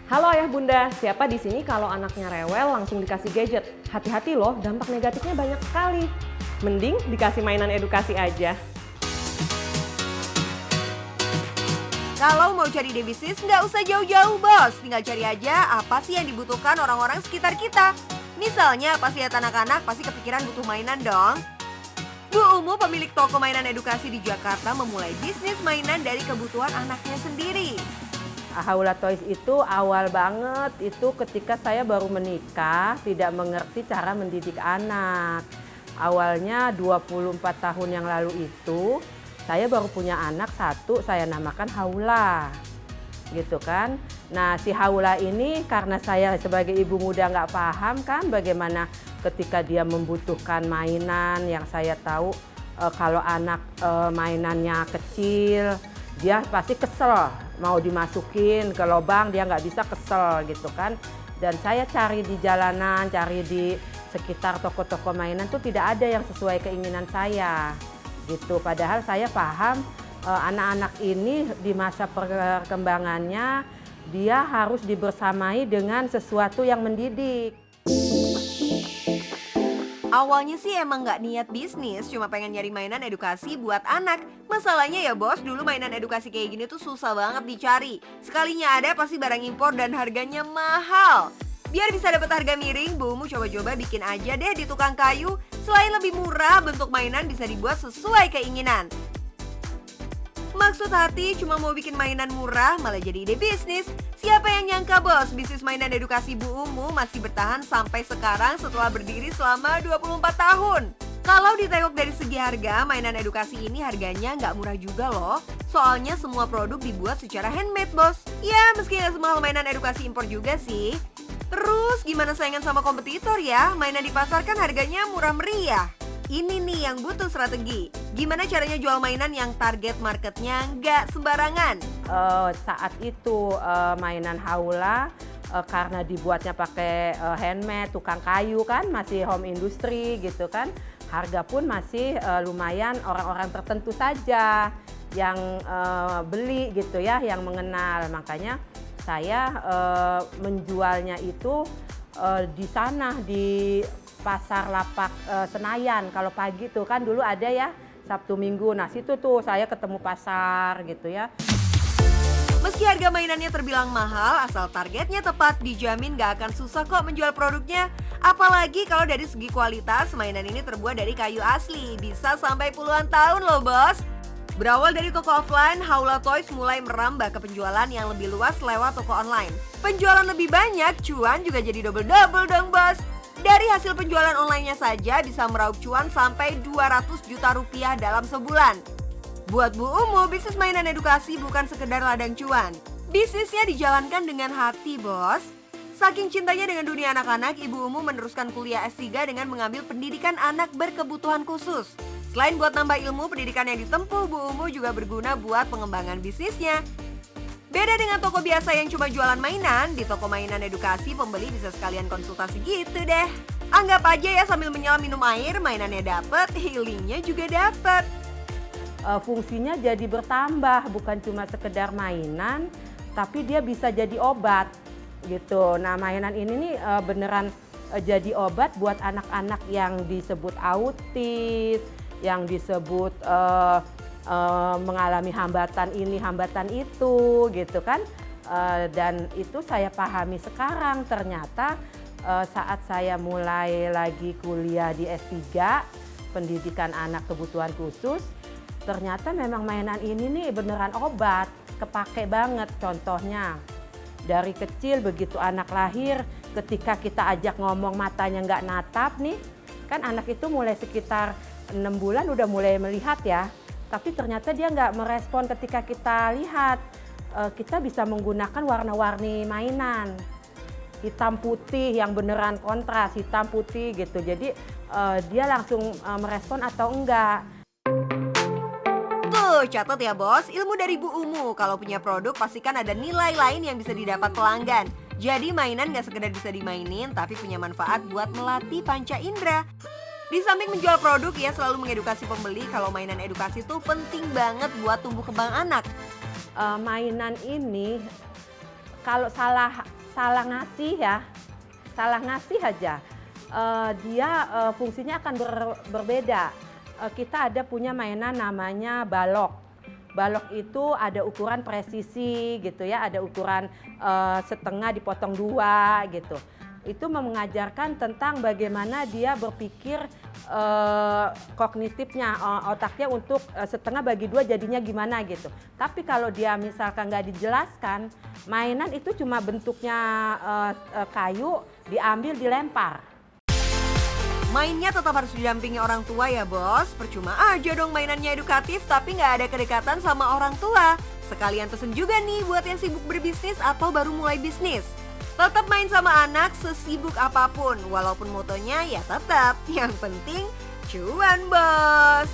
Halo ayah bunda, siapa di sini kalau anaknya rewel langsung dikasih gadget? Hati-hati loh, dampak negatifnya banyak sekali. Mending dikasih mainan edukasi aja. Kalau mau cari ide bisnis, nggak usah jauh-jauh bos. Tinggal cari aja apa sih yang dibutuhkan orang-orang sekitar kita. Misalnya pas lihat anak-anak pasti kepikiran butuh mainan dong. Bu Umu, pemilik toko mainan edukasi di Jakarta, memulai bisnis mainan dari kebutuhan anaknya sendiri. Haula Toys itu awal banget itu ketika saya baru menikah, tidak mengerti cara mendidik anak. Awalnya 24 tahun yang lalu itu, saya baru punya anak satu, saya namakan Haula. Gitu kan. Nah si Haula ini karena saya sebagai ibu muda nggak paham kan bagaimana ketika dia membutuhkan mainan yang saya tahu kalau anak mainannya kecil dia pasti kesel mau dimasukin ke lubang dia nggak bisa kesel gitu kan. Dan saya cari di jalanan, cari di sekitar toko-toko mainan tuh tidak ada yang sesuai keinginan saya gitu. Padahal saya paham anak-anak ini di masa perkembangannya dia harus dibersamai dengan sesuatu yang mendidik. Awalnya sih emang nggak niat bisnis, cuma pengen nyari mainan edukasi buat anak. Masalahnya ya bos, dulu mainan edukasi kayak gini tuh susah banget dicari. Sekalinya ada pasti barang impor dan harganya mahal. Biar bisa dapat harga miring, Bu Umu coba-coba bikin aja deh di tukang kayu. Selain lebih murah, bentuk mainan bisa dibuat sesuai keinginan. Maksud hati cuma mau bikin mainan murah malah jadi ide bisnis. Siapa yang nyangka bos, bisnis mainan edukasi Bu Umu masih bertahan sampai sekarang setelah berdiri selama 24 tahun. Kalau ditengok dari segi harga, mainan edukasi ini harganya nggak murah juga loh. Soalnya semua produk dibuat secara handmade bos. Ya meski nggak semahal mainan edukasi impor juga sih. Terus gimana saingan sama kompetitor ya? Mainan di pasar kan harganya murah meriah. Ini nih yang butuh strategi. Gimana caranya jual mainan yang target marketnya nggak sembarangan? Saat itu mainan Haula karena dibuatnya pakai handmade, tukang kayu kan, masih home industry gitu kan. Harga pun masih lumayan orang-orang tertentu saja yang beli gitu ya, yang mengenal. Makanya saya menjualnya itu di sana di Pasar Lapak Senayan. Kalau pagi tuh kan dulu ada ya Sabtu Minggu. Nah situ tuh saya ketemu pasar gitu ya. Meski harga mainannya terbilang mahal, asal targetnya tepat dijamin gak akan susah kok menjual produknya. Apalagi kalau dari segi kualitas, mainan ini terbuat dari kayu asli. Bisa sampai puluhan tahun loh bos. Berawal dari toko offline, Haula Toys mulai merambah ke penjualan yang lebih luas lewat toko online. Penjualan lebih banyak, cuan juga jadi double-double dong bos. Dari hasil penjualan online-nya saja bisa meraup cuan sampai 200 juta rupiah dalam sebulan. Buat Bu Umu, bisnis mainan edukasi bukan sekedar ladang cuan. Bisnisnya dijalankan dengan hati, bos. Saking cintanya dengan dunia anak-anak, Ibu Umu meneruskan kuliah S3 dengan mengambil pendidikan anak berkebutuhan khusus. Selain buat nambah ilmu, pendidikan yang ditempuh, Bu Umu juga berguna buat pengembangan bisnisnya. Beda dengan toko biasa yang cuma jualan mainan, di toko mainan edukasi pembeli bisa sekalian konsultasi gitu deh. Anggap aja ya sambil menyelam minum air, mainannya dapet, healingnya juga dapet. Fungsinya jadi bertambah, bukan cuma sekedar mainan, tapi dia bisa jadi obat gitu. Nah mainan ini nih beneran jadi obat buat anak-anak yang disebut autis, yang disebut mengalami hambatan ini, hambatan itu gitu kan. Dan itu saya pahami sekarang, ternyata saat saya mulai lagi kuliah di S3, pendidikan anak kebutuhan khusus, ternyata memang mainan ini nih beneran obat, kepake banget. Contohnya dari kecil begitu anak lahir, ketika kita ajak ngomong matanya nggak natap nih, kan anak itu mulai sekitar 6 bulan udah mulai melihat ya. Tapi ternyata dia nggak merespon ketika kita lihat. Kita bisa menggunakan warna-warni mainan. Hitam putih yang beneran kontras, hitam putih gitu. Jadi dia langsung merespon atau enggak. Tuh, catat ya bos, ilmu dari Bu Umu. Kalau punya produk pastikan ada nilai lain yang bisa didapat pelanggan. Jadi mainan gak sekedar bisa dimainin, tapi punya manfaat buat melatih panca indera. Di samping menjual produk, ia selalu mengedukasi pembeli kalau mainan edukasi itu penting banget buat tumbuh kembang anak. Mainan ini kalau salah ngasih ya, salah ngasih aja, dia fungsinya akan berbeda. Kita ada punya mainan namanya balok. Balok itu ada ukuran presisi gitu ya, ada ukuran setengah dipotong 2 gitu. Itu mengajarkan tentang bagaimana dia berpikir kognitifnya, otaknya untuk setengah bagi 2 jadinya gimana gitu. Tapi kalau dia misalkan nggak dijelaskan, mainan itu cuma bentuknya kayu, diambil dilempar. Mainnya tetap harus didampingi orang tua ya bos. Percuma aja dong mainannya edukatif tapi nggak ada kedekatan sama orang tua. Sekalian pesen juga nih buat yang sibuk berbisnis atau baru mulai bisnis. Tetap main sama anak sesibuk apapun. Walaupun motonya ya tetap yang penting cuan bos.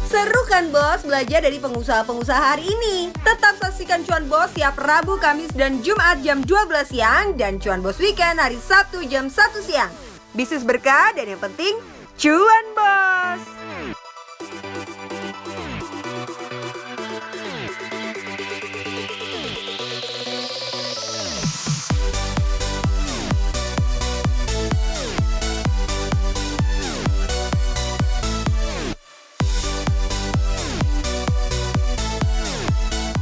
Seru kan bos belajar dari pengusaha-pengusaha hari ini? Tetap saksikan Cuan Bos tiap Rabu, Kamis, dan Jumat jam 12 siang dan Cuan Bos Weekend hari Sabtu jam 1 siang. Bisnis berkah dan yang penting cuan bos.